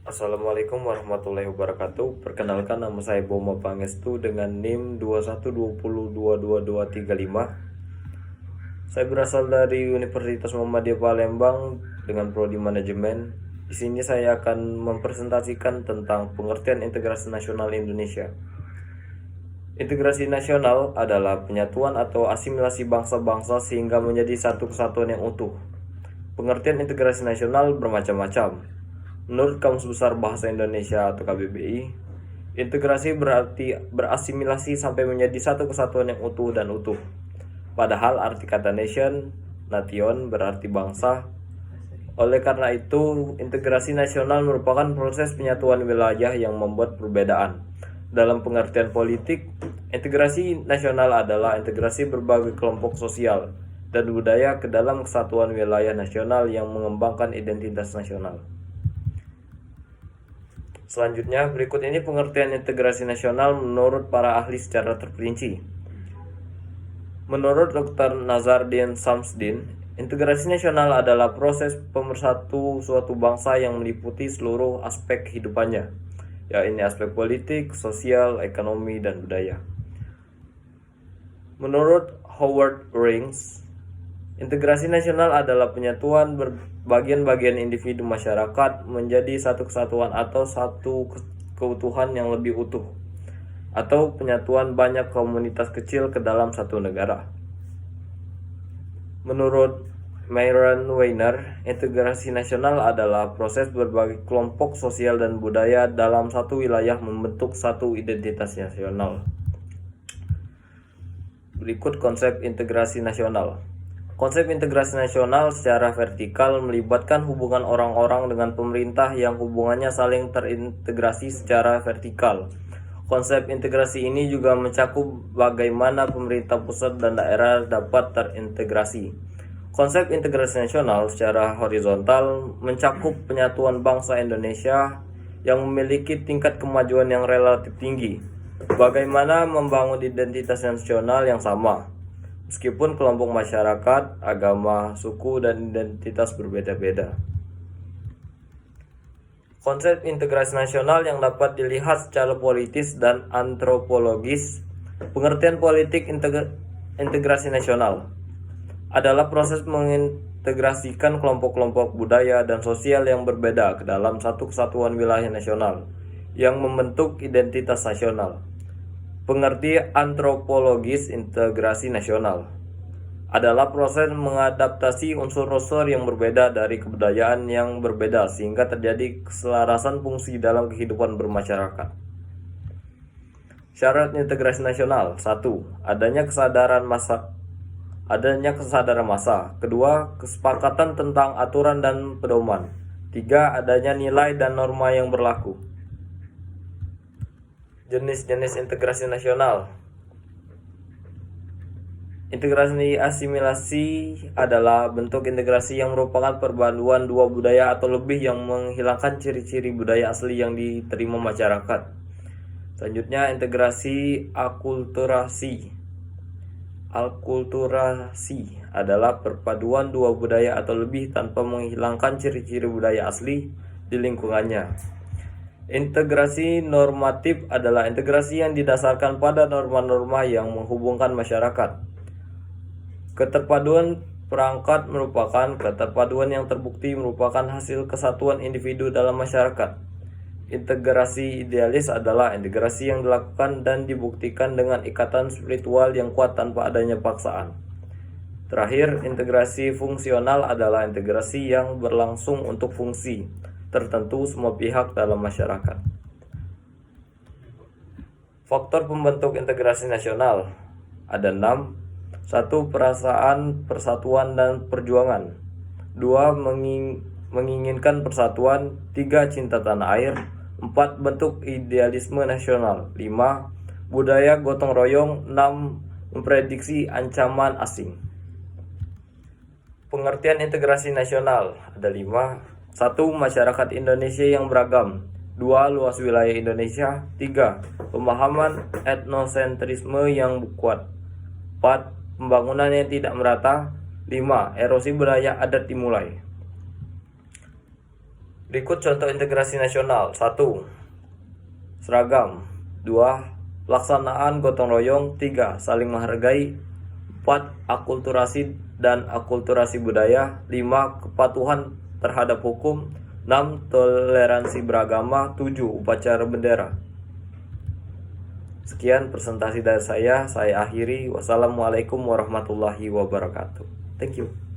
Assalamualaikum warahmatullahi wabarakatuh. Perkenalkan, nama saya Boma Pangestu dengan NIM 2120222235. Saya berasal dari Universitas Muhammadiyah Palembang dengan prodi manajemen. Di sini saya akan mempresentasikan tentang pengertian integrasi nasional Indonesia. Integrasi nasional adalah penyatuan atau asimilasi bangsa-bangsa sehingga menjadi satu kesatuan yang utuh. Pengertian integrasi nasional bermacam-macam. Menurut Kamus Besar Bahasa Indonesia atau KBBI, integrasi berarti berasimilasi sampai menjadi satu kesatuan yang utuh dan utuh. Padahal arti kata nation berarti bangsa. Oleh karena itu, integrasi nasional merupakan proses penyatuan wilayah yang membuat perbedaan. Dalam pengertian politik, integrasi nasional adalah integrasi berbagai kelompok sosial dan budaya ke dalam kesatuan wilayah nasional yang mengembangkan identitas nasional. Selanjutnya, berikut ini pengertian integrasi nasional menurut para ahli secara terperinci. Menurut Dr. Nazardin Samsudin, integrasi nasional adalah proses pemersatu suatu bangsa yang meliputi seluruh aspek kehidupannya, yaitu aspek politik, sosial, ekonomi, dan budaya. Menurut Howard Rings, integrasi nasional adalah penyatuan bagian-bagian individu masyarakat menjadi satu kesatuan atau satu keutuhan yang lebih utuh, atau penyatuan banyak komunitas kecil ke dalam satu negara. Menurut Myron Weiner, integrasi nasional adalah proses berbagai kelompok sosial dan budaya dalam satu wilayah membentuk satu identitas nasional. Berikut konsep integrasi nasional. Konsep integrasi nasional secara vertikal melibatkan hubungan orang-orang dengan pemerintah yang hubungannya saling terintegrasi secara vertikal. Konsep integrasi ini juga mencakup bagaimana pemerintah pusat dan daerah dapat terintegrasi. Konsep integrasi nasional secara horizontal mencakup penyatuan bangsa Indonesia yang memiliki tingkat kemajuan yang relatif tinggi. Bagaimana membangun identitas nasional yang sama, meskipun kelompok masyarakat, agama, suku, dan identitas berbeda-beda. Konsep integrasi nasional yang dapat dilihat secara politis dan antropologis. Pengertian politik integrasi nasional adalah proses mengintegrasikan kelompok-kelompok budaya dan sosial yang berbeda ke dalam satu kesatuan wilayah nasional yang membentuk identitas nasional. Pengertian antropologis integrasi nasional adalah proses mengadaptasi unsur-unsur yang berbeda dari kebudayaan yang berbeda sehingga terjadi keselarasan fungsi dalam kehidupan bermasyarakat. Syarat integrasi nasional: 1. Adanya kesadaran massa. Kedua, kesepakatan tentang aturan dan pedoman. 3. Adanya nilai dan norma yang berlaku. Jenis-jenis integrasi nasional. Integrasi asimilasi adalah bentuk integrasi yang merupakan perpaduan dua budaya atau lebih yang menghilangkan ciri-ciri budaya asli yang diterima masyarakat. Selanjutnya, integrasi akulturasi. Akulturasi adalah perpaduan dua budaya atau lebih tanpa menghilangkan ciri-ciri budaya asli di lingkungannya. Integrasi normatif adalah integrasi yang didasarkan pada norma-norma yang menghubungkan masyarakat. Keterpaduan perangkat merupakan keterpaduan yang terbukti merupakan hasil kesatuan individu dalam masyarakat. Integrasi idealis adalah integrasi yang dilakukan dan dibuktikan dengan ikatan spiritual yang kuat tanpa adanya paksaan. Terakhir, integrasi fungsional adalah integrasi yang berlangsung untuk fungsi tertentu semua pihak dalam masyarakat. Faktor pembentuk integrasi nasional ada 6. 1. Perasaan persatuan dan perjuangan. 2. Menginginkan persatuan. 3. Cinta tanah air. 4. Bentuk idealisme nasional. 5. Budaya gotong royong. 6. Memprediksi ancaman asing. Pengertian integrasi nasional ada 5. 1. Masyarakat Indonesia yang beragam. 2. Luas wilayah Indonesia. 3. Pemahaman etnosentrisme yang kuat. 4. Pembangunan yang tidak merata. 5. Erosi budaya adat dimulai. Berikut contoh integrasi nasional. 1. Seragam. 2. Pelaksanaan gotong royong. 3. Saling menghargai. 4. Akulturasi dan akulturasi budaya. 5. Kepatuhan terhadap hukum. 6. Toleransi beragama. 7. Upacara bendera. Sekian presentasi dari saya akhiri. Wassalamualaikum warahmatullahi wabarakatuh. Thank you.